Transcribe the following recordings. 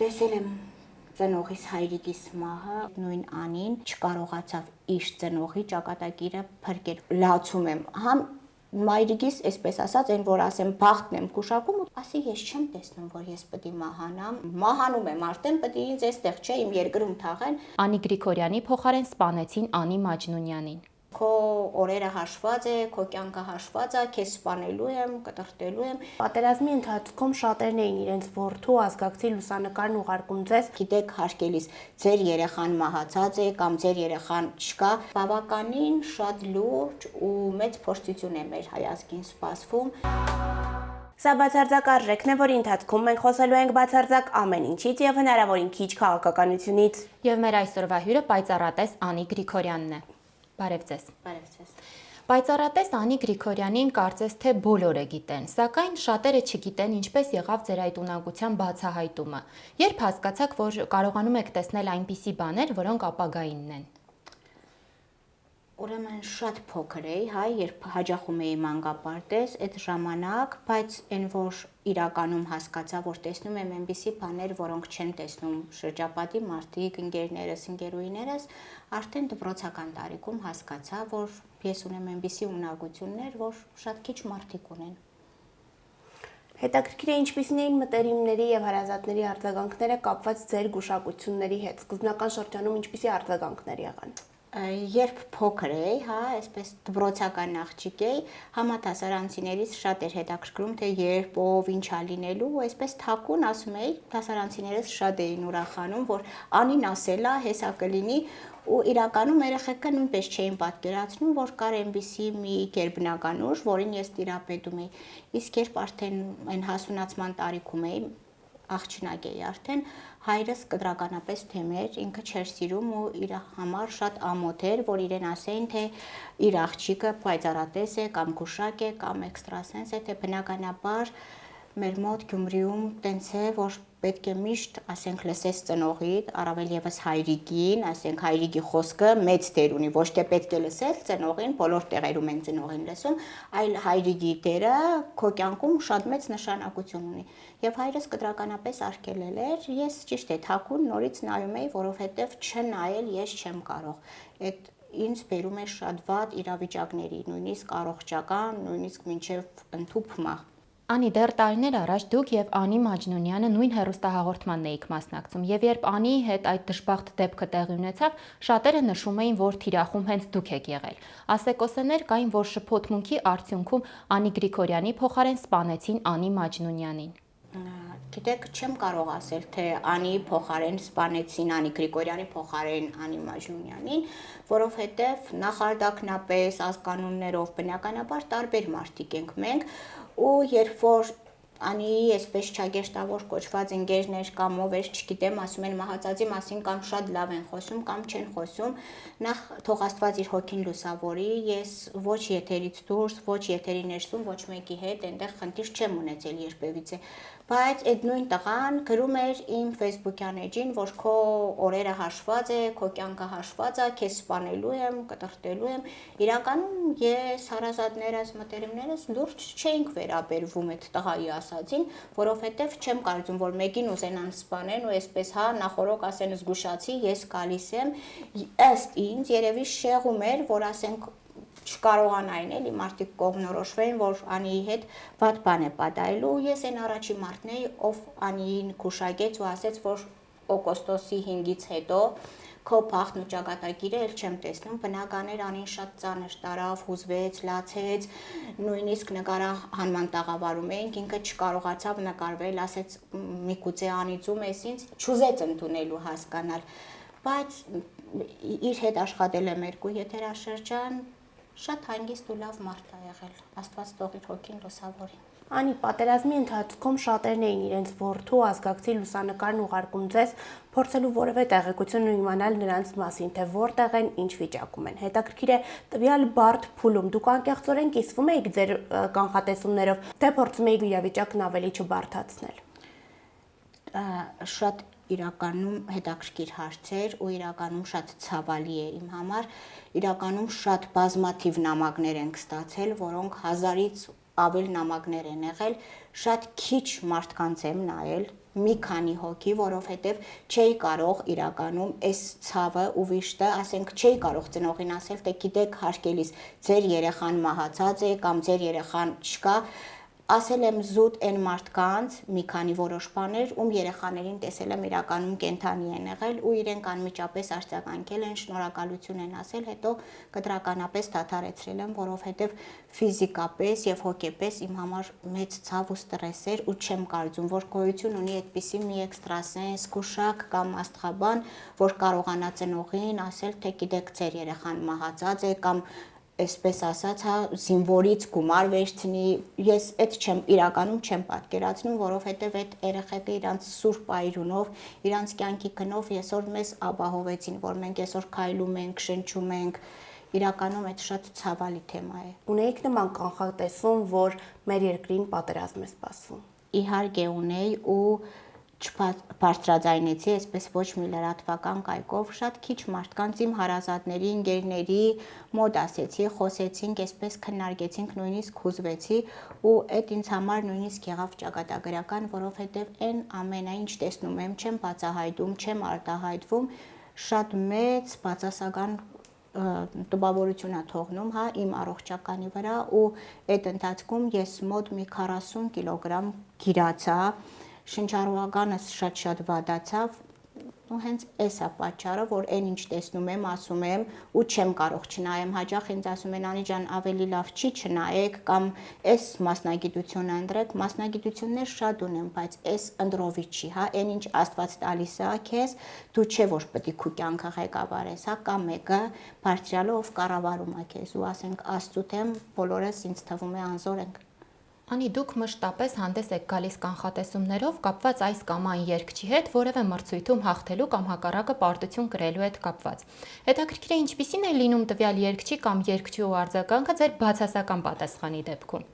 տեսել եմ ծնողիս հայրիկիս մահը, նույն Անին չկարողացավ իր ծնողի ճակատագիրը փրկել։ Լացում եմ, համ մայրիկիս, այսպես ասած, այն որ ասեմ բախտն եմ գուշակում, ասի ես չեմ տեսնում, որ ես պետք է մահանամ, մահանում եմ արդեն, պետք է ինձ այստեղ չէ իմ երկրում թաղեն։ Անի Գրիգորյանի փոխարեն սպանեցին Անի Մաջնունյանին։ Քո օրերը հաշված է, քո կյանքը հաշված է, քեզ սպանելու եմ, կտրտելու եմ։ Պատերազմի ընթացքում շատերն էին իրենց որդու ազգակցի լուսանկարն ուղարկում ձեզ։ Գիտեք, հարկելիս, ձեր երեխան մահացած է կամ ձեր երեխան չկա, բավականին շատ լուրջ ու մեծ փորձություն է մեր հայազգին սպասվում։ Սա բացարձակ արժեքն է, որի ընթացքում մենք խոսելու ենք բացարձակ ամեն ինչից եւ հնարավորին քիչ քաղաքականությունից։ Եվ մեր այսօրվա հյուրը պայծառատես Անի Գրիգորյանն է։ Բարև ձեզ։ Բարև ձեզ։ Պայծառատես Անի Գրիգորյանին կարծես թե բոլորը գիտեն, սակայն շատերը չգիտեն ինչպես եղավ ձեր այդ ունակության բացահայտումը։ Երբ հասկացաք, որ կարողանում եք տեսնել այնպիսի բաներ, որոնք ապագայինն են։ Ուրեմն շատ փոքր էի, երբ հաճախում էի մանկապարտեզ, այդ ժամանակ, բայց այն որ իրականում հասկացա, որ տեսնում եմ այնպիսի բաներ, որոնք չեն տեսնում շրջապատի մարդիկ, ընկերներս, ընկերուհիներս, արդեն դպրոցական տարիքում հասկացա, որ ես ունեմ այնպիսի ունակություններ, որ շատ քիչ մարդիկ ունեն։ Հետաքրքիր է ինչպիսին էին մտերիմների եւ հարազատների արձագանքները կապված ձեր գուշակությունների հետ։ Սկզբնական շրջանում ինչպիսի արձագանքներ եղան։ Երբ փոքր էի, այսպես դպրոցական աղջիկ էի, համադասարանցիներից շատ էր հետաքրքրում, թե երբ ով ինչա լինելու, այսպես թաքուն ասում էի, դասարանցիներս շատ էին ուրախանում, որ Անին ասել է, հեսա կլինի, ու իրականում երեխեքը նույնպես չէին պատկերացնում, որ կար այնպիսի մի գերբնական ուժ, որին ես տիրապետում էի։ Իսկ երբ արդեն այն հասունացման տարիքում էի, աղջնակ էի արդեն, հայրս կտրականապես թեմ էր, ինքը չէր սիրում ու իր համար շատ ամոթ էր, որ իրեն ասեին, թե իր աղջիկը պայծառատես է կամ գուշակ է կամ էքստրասենս է, թե բնականաբար մեր մոտ Գյումրիում տենց է, որ պետք է միշտ, ասենք, լսես ծնողիդ, առավել եւս հայրիկին, ասենք հայրիկի խոսքը մեծ դեր ունի, ոչ թե պետք է լսել ծնողին, բոլոր տեղերում են ծնողին լսում, այլ հայրիկի դերը քո կյանքում շատ մեծ նշանակություն ունի։ Եվ հայրս կտրականապես արգելել էր, ես ճիշտ է թաքուն նորից նայում էի, որովհետեւ չնայել ես չեմ կարող։ Այդ ինձ բերում է շատ վատ իրավիճակների, նույնիսկ առողջական, նույնիսկ մինչև ընդհուպ մահ։ Անի, դեռ տարիներ առաջ դուք եւ Անի Մաջնունյանը նույն հեռուստահաղորդմանն էիք մասնակցում, եւ երբ Անիի հետ այդ դժբախտ դեպքը տեղի ունեցավ, շատերը նշում էին, որ թիրախում հենց դուք եք եղել։ Ասեկոսեներ կային, որ շփոթմունքի արդյունքում Անի Գրիգորյանի փոխարեն սպանեցին Անի Մաջնունյանին։ Գիտեք, չեմ կարող ասել, թե Անիի փոխարեն սպանեցին Անի Գրիգորյանի փոխարեն Անի Մաջնունյանին, որովհետև նախարդակնապես ազգանուններով բնականաբար տարբեր մարդիկ ենք մենք, ու երբ որ Անիի այսպես չագեշտավոր կոչված ընկերներ կամ ով էր, չգիտեմ, ասում են մահացածի մասին կամ շատ լավ են խոսում կամ չեն խոսում, նախ թող Աստված իր հոգին լուսավորի, ես ոչ եթերից դուրս, ոչ եթերի ներսում, ոչ մեկի հետ այնտեղ խնդիր չեմ ունեցել երբևիցե, բայց այդ նույն տղան գրում էր իմ Facebook-յան էջին, որ քո օրերը հաշված է, քո կյանքը հաշված է, քեզ սպանելու եմ, կտրտելու եմ։ Իրականում ես հարազատներս, մտերիմներս լուրջ չէինք վերաբերվում այդ տղայի ասածին, որովհետև չեմ կարծում, որ մեկին ուզենան սպանեն ու այսպես նախորոք ասեն զգուշացի, ես գալիս եմ, ըստ ինձ երևի շեղում էր, որ ասենք չկարողանային էլի մարդիկ կողմնորոշվեին, որ Անիի հետ վատ բան է պատահելու, ես այն առաջի մարդն էի, ով Անիին գուշակեց ու ասեց, որ օգոստոսի 5-ից հետո քո փախն ու ճակատագիրը էլ չեմ տեսնում, բնական էր Անին շատ ծանր տարավ, հուզվեց, լացեց, նույնիսկ նկարահանման տաղավարում էինք, ինքը չկարողացավ նկարվել, ասեց միգուցե անիծում ես ինձ, չուզեց ընդունելու հասկանալ, բայց իր հետ աշխատել եմ 2 եթերաշրջան, շատ հանգիստ ու լավ մարդ է եղել, Աստված թող իր հոգին լուսավորի։ Անի, պատերազմի ընթացքում շատերն էին իրենց որդու ազգակցի լուսանկարն ուղարկում ձեզ, փորձելու որևէ տեղեկություն իմանալ նրանց մասին, թե որտեղ են, ինչ վիճակում են։ Հետաքրքիր է տվյալ բարդ փուլում դուք անկեղծորեն կիսվում եք ձեր կանխատեսումներով, թե փորձում եք իրավիճակն ավելի չբարդացնել։ Շատ իրականում հետաքրքիր հարցեր ու իրականում շատ ցավալի է իմ համար, իրականում շատ բազմաթիվ նամակներ ենք ստացել, որոնք 1000-ից ավել նամակներ են եղել, շատ քիչ մարդկանց եմ նայել, մի քանի հոգի, որովհետև չէի կարող իրականում այս ցավը ու վիշտը, ասենք չէի կարող ծնողին ասել, թե գիտեք հարկելիս ձեր երեխան մահացած է կամ ձեր երեխան չկա, ասել եմ զուտ այն մարդկանց մի քանի որոշ բաներ, ում երեխաներին տեսել եմ իրականում կենթանի են եղել ու իրենք անմիջապես արձագանքել են, շնորհակալություն են ասել, հետո կտրականապես դադարեցրել եմ, որովհետև ֆիզիկապես եւ հոգեպես իմ համար մեծ ցավ ու ստրես էր ու չեմ կարծում, որ գոյություն ունի այդպիսի մի էքստրասենս, գուշակ կամ աստղաբան, որ կարողանա ծնողին ասել, թե գիտեք ձեր երեխան մահացած է կամ այսպես ասած, հա, զինվորից գումար վերցնի, ես այդ իրականում չեմ պատկերացնում, որովհետև այդ երեխեքը իրանց սուրբ այրունով, իրանց կյանքի գնով այսօր մեզ ապահովեցին, որ մենք այսօր քայլում ենք, շնչում ենք, իրականում այդ շատ ցավալի թեմա է։ Ունեիք նման կանխատեսում, որ մեր երկրին պատերազմ է սպասվում։ Իհարկե ունեի ու չբարձրաձայնեցի, այսպես ոչ մի լրատվական կայքով, շատ քիչ մարդկանց իմ հարազատների, ընկերների մոտ ասեցի, խոսեցինք, այսպես քննարկեցինք, նույնիսկ հուզվեցի ու այդ ինձ համար նույնիսկ եղավ ճակատագրական, որովհետև այն ամենը ինչ տեսնում եմ, չեմ բացահայտում, չեմ արտահայտվում, շատ մեծ բացասական տպավորություն է թողնում, հա, իմ առողջականի վրա ու այդ ընթացքում ես մոտ մի 40 կիլոգրամ գիրացա, շնչառուականս շատ վատացավ ու հենց էս է պատճառը, որ այն ինչ տեսնում եմ, ասում եմ ու չեմ կարող չնայեմ, հաճախ ինձ ասում են Անի ջան, ավելի լավ չի չնայեք կամ էս մասնագիտությունը ընտրեք, մասնագիտություններ շատ ունեմ, բայց էս ընտրովի չի, հա, այն ինչ Աստված տալիս է քեզ, դու չէ որ պետք է քո կյանքը ղեկավարես, հա, կամ մեկը բարձրալը ով կառավարում է քեզ ու ասենք Աստծո դեմ բոլորս ինձ թվում է անզոր ենք։ Անի, դուք մշտապես հանդես եք գալիս կանխատեսումներով կապված այս կամ այն երգչի հետ, որևէ մրցույթում հաղթելու կամ հակառակը պարտություն կրելու հետ կապված։ Հետաքրքիր է ինչպիսին է լինում տվյալ երգչի կամ երգչու արձագանքը ձեր բացասական պատասխանի դեպքում։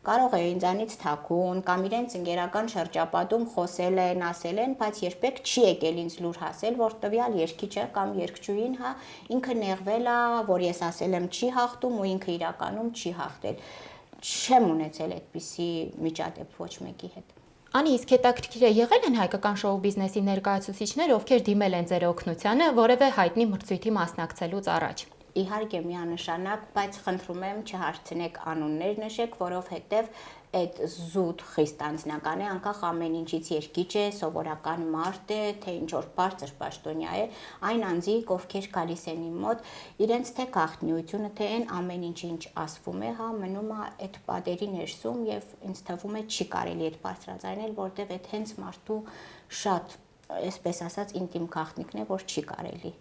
Կարող է ինձանից թաքուն կամ իրենց ընկերական շրջապատում խոսել են, ասել են, բայց երբեք չի եկել ինձ լուր հասել, որ տվյալ երգիչը կամ երգչուհին, հա, ինքը նեղվել է, որ ես ասել եմ չի հաղթում ու ինքը իրականում չի հաղթել։ Չեմ ունեցել այդպիսի միջադեպ ոչ մեկի հետ։ Անի, իսկ հետաքրքիր է եղել են հայկական շոու բիզնեսի ներկայացուցիչներ, ովքեր դիմել են ձեր օգնությանը որևէ հայտնի մրցույթի մասնակցելուց առաջ։ Իհարկե միանշանակ, բայց խնդրում եմ չհարցնեք անուններ նշեք, որովհետև այդ զուտ խիստ անձնական է, անկախ ամեն ինչից երգիչ է, սովորական մարդ է, թե ինչ որ բարձր պաշտոնյա է, այն անձիկ, ովքեր գալիս են իմ մոտ, իրենց թե գաղտնիությունը, թե այն ամեն ինչ ասվում է, հա, մնում է այդ պատերի ներսում եւ ինձ թվում է չի կարելի այդ բարձրաձայնել, որտեվ այդ հենց մարդու շատ այսպես ասած ինտիմ գաղտնիքն է, որ չի կարելի։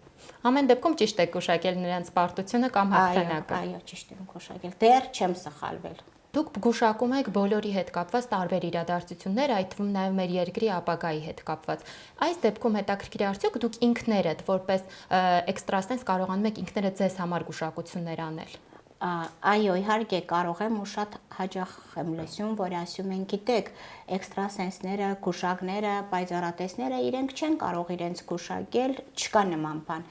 Ամեն դեպքում ճիշտ եք գուշակել նրանց պարտությունը կամ հաղթանակը։ Այո, ճիշտ եմ գուշակել։ Դեռ չեմ սխալվել։ Դուք գուշակում եք բոլորի հետ կապված տարբեր իրադարձություններ, այդ թվում նաև մեր երկրի ապագայի հետ կապված։ Այս դեպքում հետաքրքիր է արդյոք դուք ինքներդ որպես էքստրասենս կարողանում եք ինքներդ ձեզ համար գուշակություններ անել։ Այո, իհարկե կարող եմ ու շատ հաճախ եմ լսում, որ ասում են, գիտեք, էքստրասենսները, գուշակները, պայծառատեսները իրենք չեն կարող իրենց գուշակել, չկա նման բան։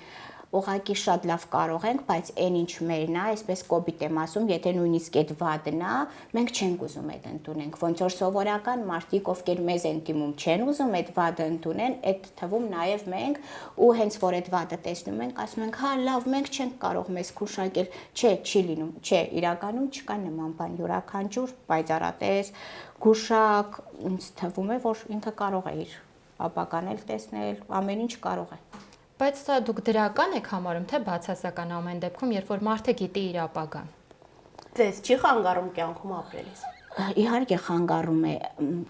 Ուղղակի շատ լավ կարող ենք, բայց այն ինչ մերն է, այսպես կոպիտ եմ ասում, եթե նույնիսկ այդ վատն է, մենք չենք ուզում այդ ընդունենք։ Ոնց որ սովորական մարդիկ, ովքեր մեզ են դիմում, չեն ուզում այդ վատը ընդունեն, այդ թվում նաև մենք ու հենց որ այդ վատը տեսնում ենք, ասում ենք, հա, լավ, մենք չենք կարող մեզ գուշակել, չէ, չի լինում, չէ, իրականում չկա նման բան, յուրաքանչյուր պայծառատես, գուշակ, ինձ թվում է, որ ինքը կարող է իր ապագան էլ տեսնել, ամեն ինչ կարող է։ Բայց սա դուք դրական եք համարում, թե բացասական ամեն դեպքում, երբ որ մարդը գիտի իր ապագան։ Ձեզ չի խանգարում կյանքում ապրելիս։ Իհարկե խանգարում է,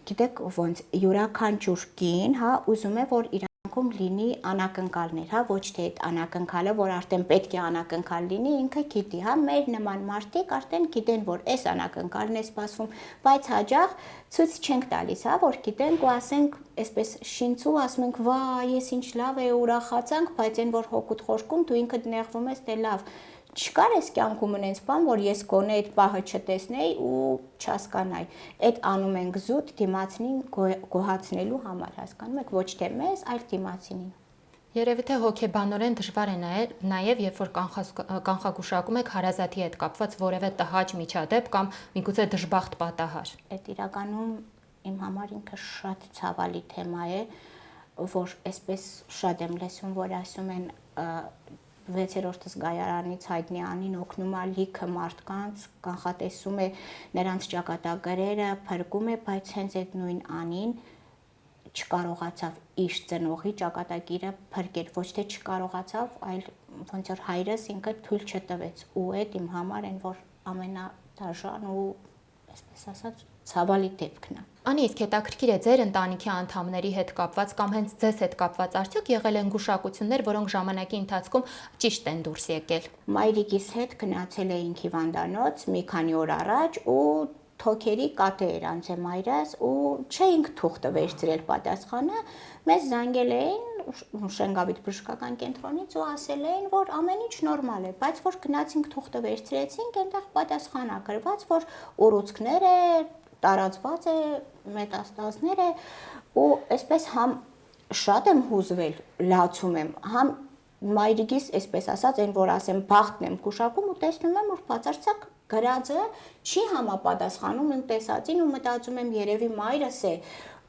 գիտեք ոնց յուրաքանչյուր կին, հա, ուզում է որ իր լինի անակնկալներ, հա, ոչ թե այդ անակնկալը, որ արդեն պետք է անակնկալ լինի, ինքը գիտի, հա, մեր նման մարդիկ արդեն գիտեն, որ այս անակնկալն է սպասվում, բայց հաճախ ցույց չենք տալիս, հա, որ գիտենք ու ասենք, այսպես շինցու ասում ենք, վա, ես ինչ լավ է ուրախացանք, բայց այն որ հոգուտ խորքում դու ինքդ նեղվում ես, դե լավ չկար ես կյանքում ունենց բան, որ ես գոնե այդ պահը չտեսնեի ու չհասկանայի։ Այդ անում ենք զուտ դիմացին գոհացնելու համար, հասկանում եք, ոչ թե մեզ, այլ դիմացինին։ Երևի թե հոգեբանորեն դժվար է նաև երբ որ կանխագուշակում եք հարազատի հետ կապված որևէ տհաճ միջադեպ կամ միգուցե դժբախտ պատահար։ Այդ իրականում իմ համար ինքը շատ ցավալի թեմա է, որ այսպես շատ եմ լսում, որ ասում են 6-րդ զգայարանից հայտնի Անին օգնում է լիքը մարդկանց, կանխատեսում է նրանց ճակատագրերը, փրկում է, բայց հենց այդ նույն Անին չկարողացավ իր ծնողի ճակատագիրը փրկել, ոչ թե չկարողացավ, այլ ոնց որ հայրս ինքը թույլ չտվեց, ու այդ իմ համար են որ ամենադաժան ու այսպես ասած ցավալի դեպքն է։ Անի, իսկ հետաքրքիր է ձեր ընտանիքի անդամների հետ կապված կամ հենց ձեզ հետ կապված արդյոք եղել են գուշակություններ, որոնք ժամանակի ընթացքում ճիշտ են դուրս եկել։ Մայրիկիս հետ գնացել էինք հիվանդանոց մի քանի օր առաջ ու թոքերի կատե էր անցե մայրս ու չէինք թուղթը վերցրել պատասխանը, մեզ զանգել էին Շենգավիթ բժշկական կենտրոնից ու ասել էին, որ ամեն ինչ նորմալ է, բայց որ գնացինք թուղթը վերցրեցինք, այնտեղ պատասխան ա գրված, որ ուռուցքներ է, տարածված է, մետաստազներ է ու այսպես համ շատ եմ հուզվել, լացում եմ, համ մայրիկիս այսպես ասած այն որ ասեմ բախտն եմ գուշակում ու տեսնում եմ որ բացարձակ գրածը չի համապատասխանում իմ տեսածին ու մտածում եմ երևի մայրս է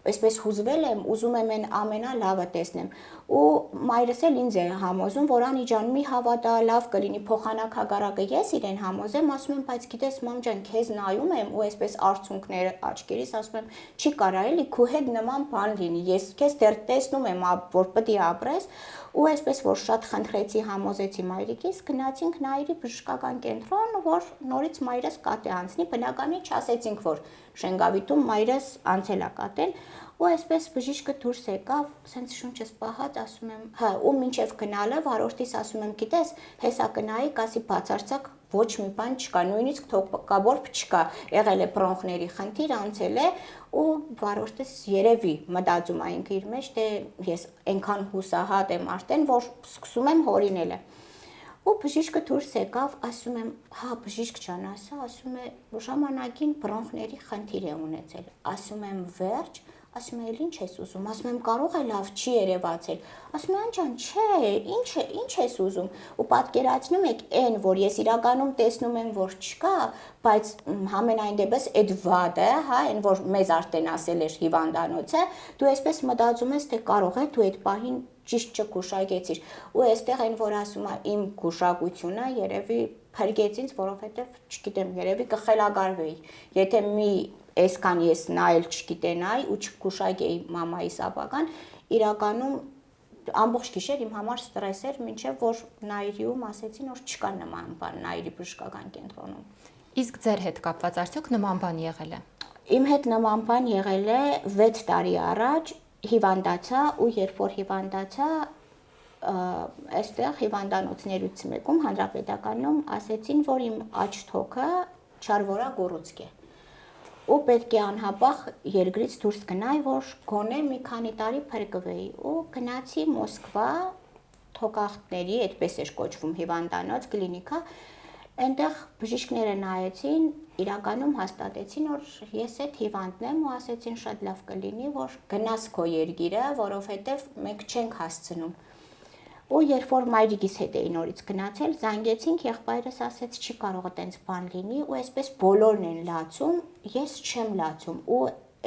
այսպես հուզվել եմ, ուզում եմ այն ամենալավը տեսնեմ ու մայրս էլ ինձ է համոզում, որ Անի ջան, մի հավատա, լավ կլինի, փոխանակ հագարակը ես իրեն համոզեմ, ասում եմ, բայց գիտես մամ ջան, քեզ նայում եմ ու այսպես արցունքները աչքերիս ասում եմ, չի կարա էլի քու հետ նման բան լինի, ես քեզ դեռ տեսնում եմ, որ պետք է ապրես ու այսպես որ շատ խնդրեցի, համոզեցի մայրիկիս, գնացինք Նայիրի բժշկական կենտրոն, որ նորից մայրս կատե անցնի, բնականին չասեցինք, որ Շենգավիթում մայրս անցել է կատեն ու այսպես բժիշկը դուրս եկավ, սենց շունչս պահած, ասում եմ, հա, ու մինչև գնալը վարորդիս ասում եմ, գիտես, հեսա կնայի, կասի բացարձակ ոչ մի բան չկա, նույնիսկ թոկաբորբ չկա, եղել է բրոնխների խնդիր, անցել է ու վարորդս երևի մտածում է ինքը իր մեջ, թե ես այնքան հուսահատ եմ արդեն, որ սկսում եմ հորինելը։ Ու բժիշկը դուրս եկավ, ասում եմ, հա, բժիշկ ջան, ասում է, ժամանակին բրոնխների խնդիր է ունեցել։ Ասում եմ, վերջ, ասում է, ինչ ես ուզում, ասում եմ, կարող է լավ չի երևացել։ Ասում եմ, ջան, չէ, ինչ ես ուզում։ Ու պատկերացնում եք այն, որ ես իրականում տեսնում եմ, որ չկա, բայց համենայն դեպս այդ վադը, հա, այն որ մեզ արդեն ասել էր հիվանդանոցը, դու այսպես մտածում ես, թե կարող է դու այդ պահին ճիշտ չգուշակեցիր ու այստեղ այն որ ասում է իմ գուշակությունը երևի փրկեց ինձ, որովհետև չգիտեմ, երևի կխելագարվեի, եթե մի այսքան ես նայել չգիտենայի ու չգուշակեի մամայիս ապագան, իրականում ամբողջ գիշեր իմ համար ստրես էր, մինչև որ Նայիրիում ասեցին, որ չկա նման բան Նայիրի բժշկական կենտրոնում։ Իսկ ձեր հետ կապված արդյոք նման բան եղել է։ Իմ հետ նման բան եղել է 6 տարի առաջ հիվանդացա ու երբ որ հիվանդացա այստեղ հիվանդանոցներից մեկում հանրապետականում ասեցին որ իմ աջ թոքը չարվորա գոռոցք է ու պետք է անհապաղ երկրից դուրս գնայի որ գոնե մի քանի տարի փրկվեի ու գնացի Մոսկվա թոքախտների այդպես էր կոչվում հիվանդանոց կլինիկա Այնտեղ բժիշկները նայեցին, իրականում հաստատեցին, որ ես այդ հիվանդն եմ ու ասեցին շատ լավ կլինի, որ գնաս քո երկիրը, որովհետև մենք չենք հասցնում։ Ու երբ որ մայրիկիս հետ էի նորից գնացել, զանգեցինք, եղբայրս ասեց չի կարող այդպես բան լինի ու այսպես բոլորն են լացում, ես չեմ լացում ու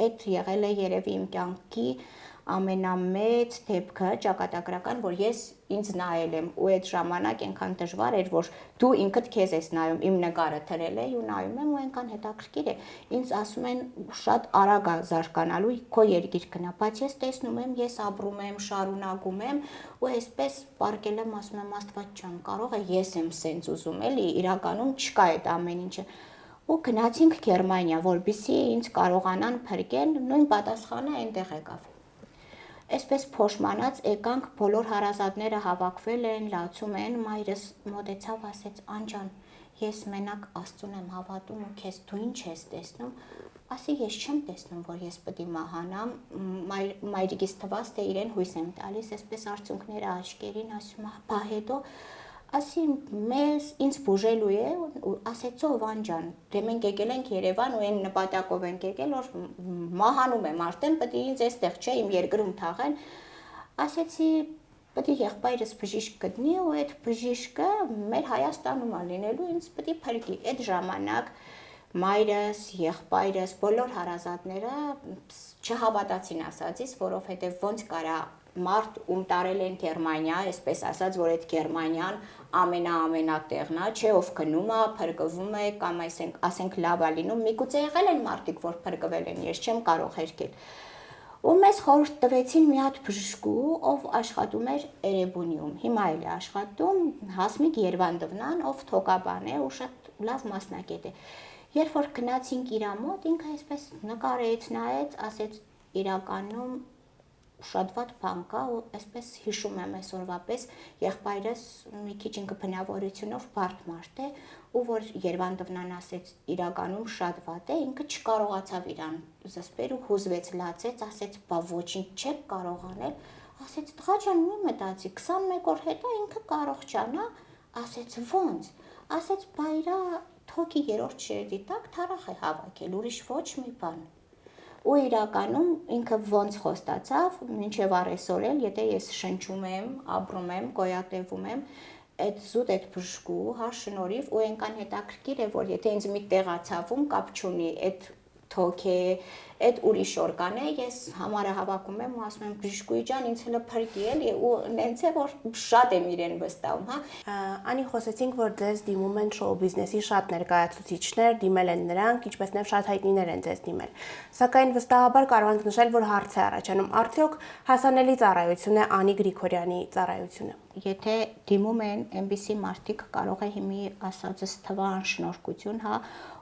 այդ եղել է երևի իմ կյանքի ամենամեծ դեպքը ճակատագրական, որ ես ինձ նայել եմ ու այդ ժամանակ այնքան դժվար էր, որ դու ինքդ քեզ ես նայում, իմ նկարը թրել է ու նայում եմ ու այնքան հետաքրքիր է։ Ինձ ասում են շատ արագ է զարգանալու քո երկիր գնա, բայց ես տեսնում եմ, ես ապրում եմ, շարունակում եմ ու այսպես պարկել եմ, ասում եմ Աստված ջան, կարող է ես եմ սենց ուզում, էլի, իրականում չկա այդ ամեն ինչը։ Ու գնացինք Գերմանիա, որպեսզի ինձ կարողանան փրկեն, նույն պատասխանը այնտեղ եկավ։ Այսպես փոշմանած եկանք բոլոր հարազատները հավաքվել են, լացում են, մայրս մոտեցավ, ասեց Անջան, ես մենակ Աստծուն եմ հավատում ու քեզ դու ինչ ես տեսնում, ասի ես չեմ տեսնում, որ ես պետք է մահանամ, մայրիկիս թվաց, թե իրեն հույս եմ տալիս, այսպես արցունքները աչքերին, ասում է, բա հետո ասի մեզ ինձ բուժելու է ու ասեց ով Անջան դե մենք եկել ենք Երևան ու այն նպատակով ենք եկել որ մահանում եմ արդեն պետք է ինձ այստեղ չէ իմ երկրում թաղեն ասեցի պետք է եղբայրս բժիշկ գտնի ու այդ բժիշկը մեր Հայաստանում է լինելու, ինձ պետք է փրկի։ Այդ ժամանակ մայրս, եղբայրս, բոլոր հարազատները չհավատացին ասածից, որովհետև ոնց կարա մարդ ում տարել են Գերմանիա, այսպես ասած, որ այդ Գերմանիան ամենատեղն է, չէ, ով գնում է, փրկվում է կամ ասենք լավ է լինում, միգուցե եղել են մարդիկ, որ փրկվել են, ես չեմ կարող հերքել։ Ու մեզ խորհուրդ տվեցին մի հատ բժշկու, ով աշխատում էր Էրեբունիում, հիմա էլ է աշխատում, Հասմիկ Երվանդովնան, ով թոկաբան է ու շատ լավ մասնակետ է։ Երբ որ գնացինք իր մոտ, ինքը այսպես նկարեց, նայեց, ասեց իրականում շատ վատ բան կա ու այսպես հիշում եմ այսօրվա պես եղբայրս մի քիչ ինքը բնավորությունով բարդ մարդ է ու որ Երվանդովնան ասեց իրականում շատ վատ է, ինքը չկարողացավ իրան զսպել ու հուզվեց, լացեց, ասեց բա ոչինչ չեք կարող անել, ասեց տղա ջան մի մտածի 21 օր հետո ինքը կարող չանա, ասեց ոնց, ասեց բա իրա թոքի երրորդ շերտի տակ թարախ է հավաքել, ուրիշ ոչ մի բան։ Ու իրականում ինքը ոնց խոստացավ, մինչև առեսօր էլ, եթե ես շնչում եմ, ապրում եմ, գոյատևում եմ, այդ զուտ այդ բժշկու, հա շնորհիվ ու այնքան հետաքրքիր է, որ եթե ինձ մի տեղացավում կապ չունի, այդ թոք է, այդ ուրիշ օրգան է, ես համարը հավաքում եմ ու ասում եմ բժշկուի ջան, ինձ հələ փրկի էլի ու նենց է որ շատ եմ իրեն վստահում, հա։ Անի խոսեցինք, որ ձեզ դիմում են շոու բիզնեսի շատ ներկայացուցիչներ, դիմել են նրանք, ինչպես նաև շատ հայտնիներ են ձեզ դիմել։ Սակայն վստահաբար կարող ենք նշել, որ հարց է առաջանում, արդյոք հասանելի ծառայություն է Անի Գրիգորյանի ծառայությունը։ Եթե դիմում են այնպիսի մարդիկ, կարող է հիմի ասածս թվա անշնորհքություն, հա,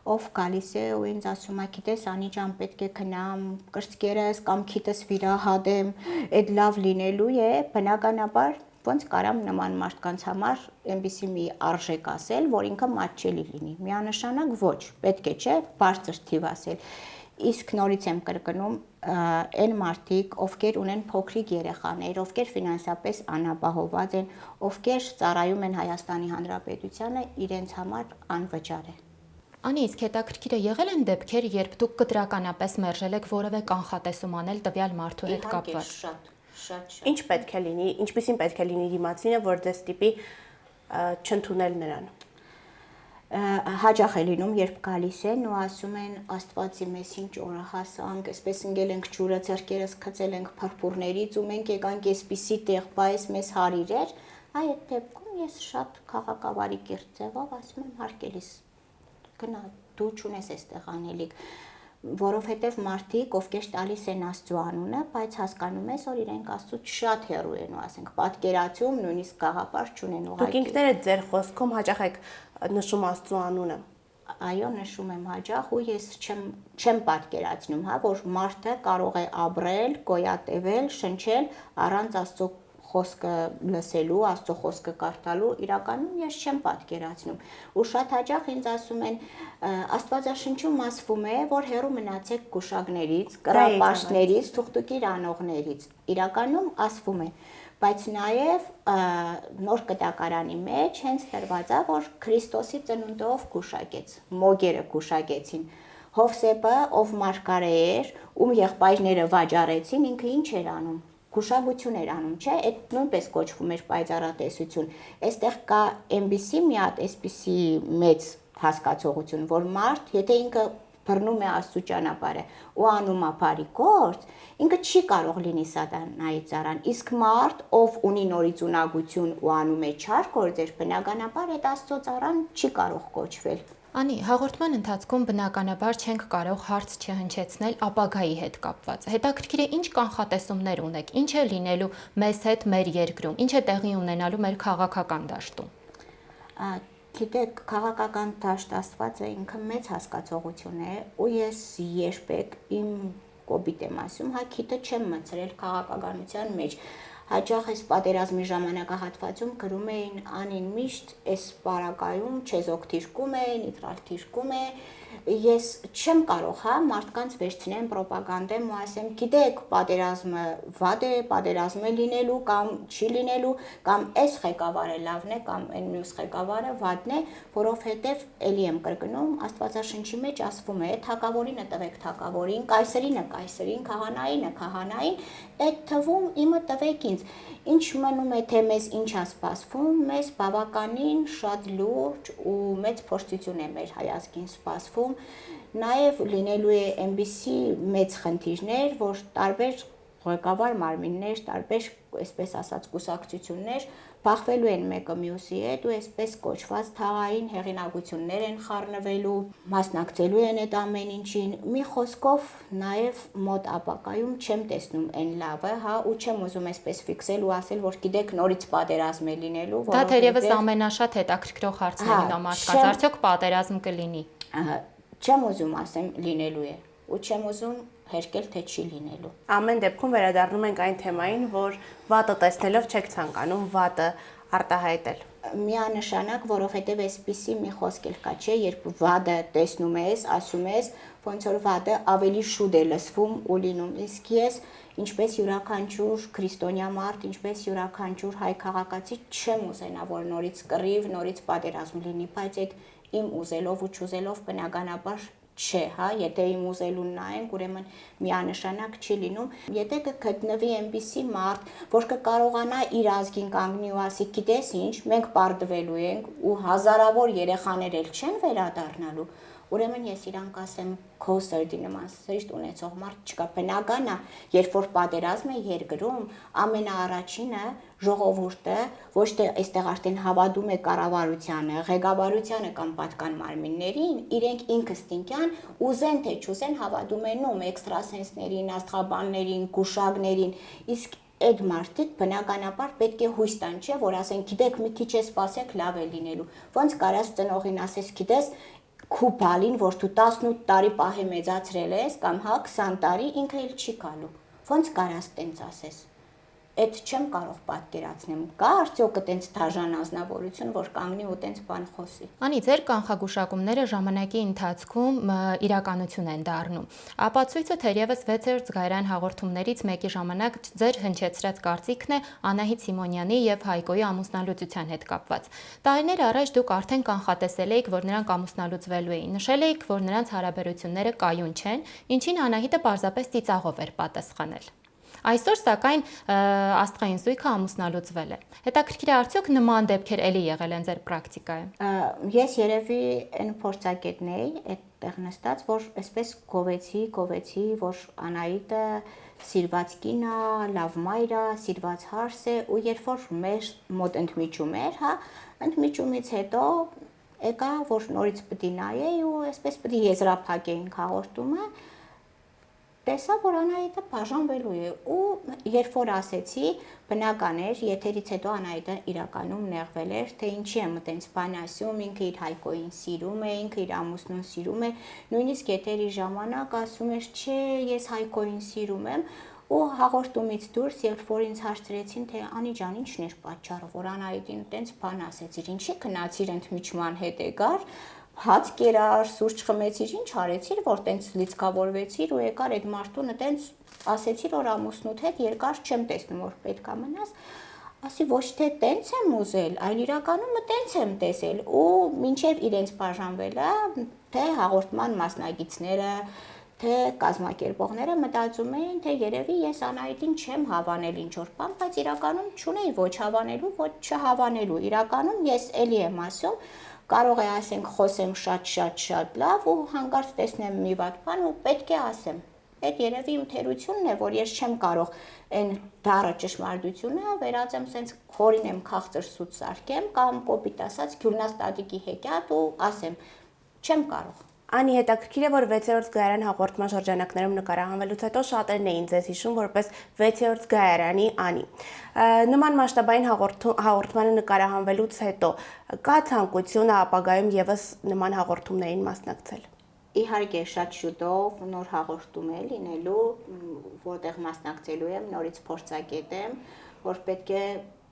ով գալիս է ու ինձ ասում է, գիտես, Անի ջան, պետք է գնամ կրծքերս կամ քիթս վիրահատեմ, այդ լավ լինելու է, բնականաբար ոնց կարամ նման մարդկանց համար այնպիսի մի արժեք ասել, որ ինքը մատչելի լինի։ Միանշանակ ոչ, պետք է չէ, բարձր թիվ ասել։ Իսկ նորից եմ կրկնում, այն մարդիկ, ովքեր ունեն փոքրիկ երեխաներ, ովքեր ֆինանսապես անապահովված են, ովքեր ծառայում են Հայաստանի Հանրապետությանը, իրենց համար անվճար է։ Անի, իսկ հետաքրքիր է եղել են դեպքեր, երբ դուք կտրականապես մերժել եք որևէ կանխատեսում անել տվյալ մարդու հետ կապված։ Շատ։ Ինչ պետք է լինի, ինչպեսին պետք է լինի դիմացինը, որ ձեզ տիպի չընդունել նրան։ Հաճախ է լինում, երբ գալիս են ու ասում են Աստվածի մեզ ինչ օրը հասանք, այսպես ընկել ենք ջուրը, ձեռքերս գցել ենք փրփուրներից ու մենք եկանք այսպիսի տեղ, բայց մեզ հարիր էր, այդ դեպքում ես շատ քաղաքավարի կիրթ ձևով ասում եմ հարկելիս գնա, դու չունես այստեղ անելիք, որովհետև մարդիկ, ովքեր տալիս են Աստծո անունը, բայց հասկանում ես, որ իրենք Աստծուց շատ հեռու են ու ասենք պատկերացում, նույնիսկ գաղափար չունեն ուղղակի։ Դուք ինքներդ ձեր խոսքում հաճախ եք նշում Աստծո անունը։ Այո, նշում եմ հաճախ ու ես չեմ պատկերացնում, հա, որ մարդը կարող է ապրել, գոյատևել, շնչել առանց Աստծո խոսքը լսելու, Աստծո խոսքը կարդալու, իրականում ես չեմ պատկերացնում։ Ու շատ հաճախ ինձ ասում են, Աստվածաշնչում ասվում է, որ հեռու մնացեք գուշակներից, կռապաշտներից, թուղթուկիր անողներից։ Իրականում ասվում է, բայց նաև նոր կտակարանի մեջ հենց դրված է, որ Քրիստոսի ծնունդով գուշակեց, մոգերը գուշակեցին։ Հովսեփը, ով մարգարե էր, ում եղբայրները վաճառեցին, ինքը ինչ էր անում։ Գուշակություն էր անում, չէ՞, այդ նույնպես կոչվում էր պայծառատեսություն։ Այստեղ կա այնպիսի մի հատ այսպիսի մեծ հասկացողություն, որ մարդ, եթե ինքը բռնում է Աստծո ճանապարհը ու անում է բարի գործ, ինքը չի կարող լինի սատանայի ծառան։ Իսկ մարդ, ով ունի նորիցունակություն ու անում է չար գործեր, բնականաբար այդ Աստծո ծառան չի կարող կոչվել։ Անի, հաղորդման ընթացքում բնականաբար չենք կարող հարց չհնչեցնել ապագայի հետ կապված։ Հետաքրքիր է ինչ կանխատեսումներ ունեք, ինչ է լինելու մեզ հետ մեր երկրում, ինչ է տեղի ունենալու մեր քաղաքական դաշտում։ Գիտեք, քաղաքական դաշտ ասվածը ինքը մեծ հասկացողություն է, ու ես երբեք իմ կոպիտ եմ ասում, հա քիթը չեմ մցրել քաղաքականության մեջ։ Հաճախ այս պատերազմի ժամանակահատվածում գրում էին Անին միշտ այս պարագայում չեզոք թիրքում է, նիտրալ թիրքում է, ես չեմ կարող, հա, մարդկանց վերցնեմ ռոպագանդեմ ու ասեմ, գիտեք, պատերազմը վատ է, պատերազմ է լինելու կամ չի լինելու, կամ այս ղեկավարը լավն է կամ այն մյուս ղեկավարը վատն է, որովհետև էլի եմ կրկնում, Աստվածաշնչի մեջ ասվում է, թագավորինը տվեք թագավորին, կայսրինը կայսրին, քահանայինը քահանային, այդ թվում իմը տվեք ինձ։ Ինչ մնում է, թե մեզ ինչ է սպասվում, մեզ բավականին շատ լուրջ ու մեծ փորձություն է մեր հայազգին սպասվում, նաև լինելու է այնպիսի մեծ խնդիրներ, որ տարբեր ղեկավար մարմիններ, տարբեր, այսպես ասած, կուսակցություններ բախվելու են մեկը մյուսի հետ ու այսպես կոչված թաղային հեղինակություններ են խառնվելու, մասնակցելու են այդ ամեն ինչին։ Մի խոսքով նաև մոտ ապագայում չեմ տեսնում այն լավը, հա, ու չեմ ուզում այսպես ֆիքսել ու ասել, որ գիտեք նորից պատերազմ է լինելու, Դա թերևս ամենաշատ հետաքրքրող հարցերն է մարդկանց, արդյոք պատերազմ կլինի։ Չեմ ուզում ասեմ լինելու է ու չեմ ուզում հերկել թե չի լինելու։ Ամեն դեպքում վերադառնում ենք այն թեմային, որ վատը տեսնելով չեք ցանկանում վատը արտահայտել։ Միանշանակ, որովհետև այսպիսի մի խոսք էլ կա, չէ, երբ վատը տեսնում ես, ասում ես, ոնց որ վատը ավելի շուտ է լսվում ու լինում։ Իսկ ես, ինչպես յուրաքանչյուր քրիստոնյա մարդ, ինչպես յուրաքանչյուր հայ քաղաքացի, չեմ ուզենա, որ նորից կռիվ, նորից պատերազմ լինի, բայց այդ իմ ուզելով ու չուզելով բնականաբար չէ, հա, եթե իմ ուզելուն նայենք, ուրեմն միանշանակ չի լինում։ Եթե կգտնվի այնպիսի մարդ, որ կկարողանա իր ազգին կանգնի ու ասի, գիտես ինչ, մենք պարտվելու ենք ու հազարավոր երեխաներ էլ չեն վերադառնալու, ուրեմն ես իրան կասեմ, քո սրտի նման սիրտ ունեցող մարդ չկա։ Բնական է, երբ որ պատերազմ է երկրում, ամենաառաջինը ժողովուրդը ոչ թե այստեղ արդեն հավատում է կառավարությանը, ղեկավարությանը կամ պատկան մարմիններին, իրենք ինքստինքյան ուզեն թե չուզեն հավատում են ում էքստրասենսներին, աստղաբաններին, գուշակներին, իսկ այդ մարդիկ բնականաբար պետք է հույս տան, չէ, որ ասեն, գիտեք, մի քիչ է սպասեք, լավ է լինելու։ Ոնց կարաս ծնողին ասես, գիտես, քու բալին, որ դու 18 տարի պահի մեծացրել ես, կամ հա 20 տարի, ինքը էլ չի գալու։ Ոնց կարաս տենց ասես։ Այդ չեմ կարող պատկերացնեմ։ Կա արդյոք այտենց դաժան ազնվորություն, որ կանգնի ու այտենց բան խոսի։ Անի, ձեր կանխագուշակումները ժամանակի ընթացքում իրականություն են դառնում։ Ապացույցը թերևս 6-րդ զգայարան հաղորդումներից մեկի ժամանակ ձեր հնչեցրած կարծիքն է Անահիտ Սիմոնյանի եւ Հայկոյի ամուսնալուծության հետ կապված։ Տարիներ առաջ դուք արդեն կանխատեսել էիք, որ նրանք ամուսնալուծվելու էին։ Նշել էիք, որ նրանց հարաբերությունները կայուն չեն, ինչին Անահիտը պարզապես ծիծաղով էր պատասխանել։ Այսօր սակայն աստղային զույգը ամուսնալուծվել է։ Հետաքրքիր է, արդյոք նման դեպքեր էլի եղել են ձեր պրակտիկայում։ Ես երևի այն փորձագետն էի այդտեղ նստած, որ այսպես գովեցի, որ Անահիտը սիրված կին է, լավ մայր է, սիրված հարս է, ու երբ որ մեր մոտ ընդմիջում էր, հա, ընդմիջումից հետո եկա, որ նորից պետք է նայեի ու այսպես պետք է եզրափակեինք հաղորդումը, տեսա, որ Անահիտը բաժանվելու է ու երբ որ ասեցի, բնական էր, եթերից հետո Անահիտը իրականում նեղվել էր, թե ինչի եմ այտենց բան ասում, ինքը իր Հայկոյին սիրում է, ինքը իր ամուսնուն սիրում է, նույնիսկ եթերի ժամանակ ասում էր, չէ, ես Հայկոյին սիրում եմ, ու հաղորդումից դուրս, երբ որ ինձ հարցրեցին, թե Անի ջան, ինչն էր պատճառը, որ Անահիտին այտենց բան ասեցիր, ինչի քնացիր ընդմիջման հետ եկար, հաց կերար, սուրճ խմեցիր, ինչ արեցիր, որ տենց լիցքավորվեցիր ու եկար այդ մարդուն տենց ասեցիր, որ ամուսնուդ հետ երկար չեմ տեսնում, որ պետք է մնաս, ասի ոչ թե տենց եմ ուզել, այլ իրականում տենց եմ տեսել ու մինչև իրենց բաժանվելը, թե հաղորդման մասնագետները, թե կազմակերպողները մտածում էին, թե երևի ես Անահիտին չեմ հավանել ինչ-որ բան, բայց իրականում չունեի ոչ հավանելու, ոչ չհավանելու, իրականում ես էլի եմ ասում, կարող է ասենք խոսեմ շատ լավ ու հանկարծ տեսնեմ մի վատ բան ու պետք է ասեմ։ Այդ երևի իմ թերությունն է, որ ես չեմ կարող այն դառը ճշմարտությունը վերածեմ սենց խորին եմ քաղցր սուտ սարքեմ կամ կոպիտ ասած գյուլնաստատիկի հեքիաթ ու ասեմ, չեմ կարող։ Անի, հետաքրքիր է, որ 6-րդ զգայարան հաղորդման շրջանակներում նկարահանվելուց հետո շատերն էին ձեզ հիշում որպես 6-րդ զգայարանի Անի։ Նման մասշտաբային հաղորդմանը նկարահանվելուց հետո կա ցանկություն ապագայում եւս նման հաղորդումներին մասնակցել։ Իհարկե շատ շուտով նոր հաղորդում է լինելու, որտեղ մասնակցելու եմ, նորից փորձագետ եմ, որ պետք է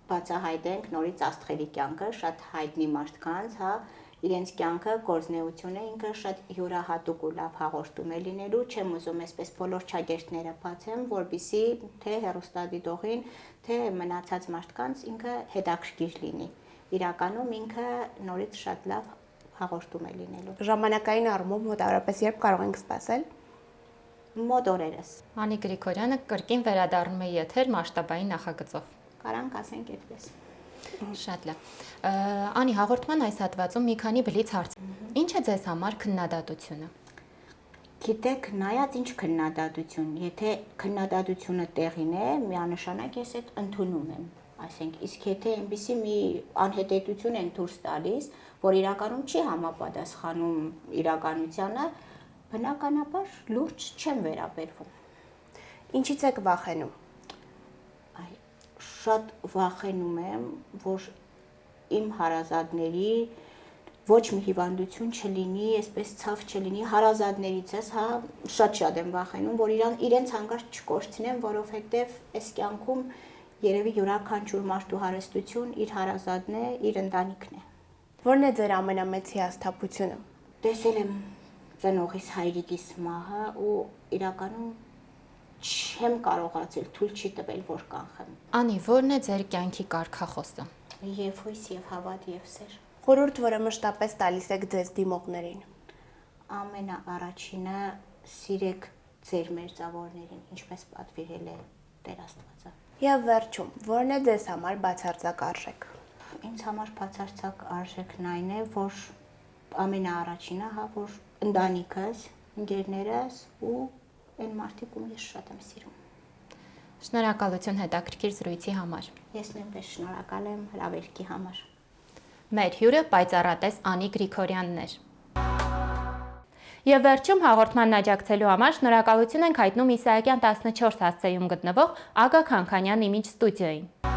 բացահայտենք նորից աստղերի կյանքը շատ հայտնի մարդկանց, հա, իրենց կյանքը գործնեությունը ինքը շատ յուրահատուկ ու լավ հաղորդում է լինելու, չեմ ուզում այսպես բոլոր չագերտները բացեմ, որպեսզի թե հեռուստադիտողին, թե մնացած մարդկանց ինքը հետաքրքիր լինի։ Իրականում ինքը նորից շատ լավ հաղորդում է լինելու։ Ժամանակային առումով մոտավորապես երբ կարող ենք սպասել։ Մոտ օրերս։ Անի Գրիգորյանը կրկին վերադառնում է եթեր մասշտաբային նախագծով։ Կարանք ասենք այդպես։ Շատ լավ։ Անի, հաղորդման այս հատվածում մի քանի բլից հարց։ Ինչ է ձեզ համար քննադատությունը։ Գիտեք, նայած ինչ քննադատություն, եթե քննադատությունը տեղին է, միանշանակ ես այդ ընդունում եմ։ Այսինքն, իսկ եթե այնպիսի մի անհետեթություն են դուրս տալիս, որ իրականում չի համապատասխանում իրականությանը, բնականաբար լուրջ չեմ վերաբերվում։ Ինչից եք վախենում։ Շատ վախենում եմ, որ իմ հարազատների ոչ մի հիվանդություն չլինի, այսպես ցավ չլինի, հարազատներիցս, հա, շատ եմ վախենում, որ իրենց հանկարծ չկորցնեմ, որովհետև այս կյանքում երևի յուրաքանչյուր մարդու հարստություն իր հարազատն է, իր ընտանիքն է։ Որն է ձեր ամենամեծ հիասթափությունը։ Տեսել եմ ծնողիս հայրիկիս մահը ու իրականում չեմ կարողացել, թույլ չի տվել, որ կանխեմ։ Անի, որն է ձեր կյանքի կարգախոսը։ Եվ հույս, եւ հավատ, եւ սեր։ Խորհուրդ, որը մշտապես տալիս եք ձեզ դիմողներին։ Ամենաառաջինը սիրեք ձեր մերձավորներին, ինչպես պատվիրել է Տեր Աստվածը։ Եվ վերջում, որն է ձեզ համար բացարձակ արժեք։ Ինձ համար բացարձակ արժեքն այն է, որ ամենաառաջինը, հա, որ ընտանիքս, ընկերներս ու այն մարդիկ, ում ես շատ եմ սիրում։ Շնորհակալություն հետաքրքիր զրույցի համար։ Ես նույնպես շնորհակալ եմ հրավերքի համար։ Մեր հյուրը պայծառատես Անի Գրիգորյանն էր։ Եվ վերջում հաղորդմանն աջակցելու համար շնորհակալություն ենք հայտնում Իսահակյան 14 հասցեում գտնվող Ագա Քանքանյան իմիջ ստուդիոյին։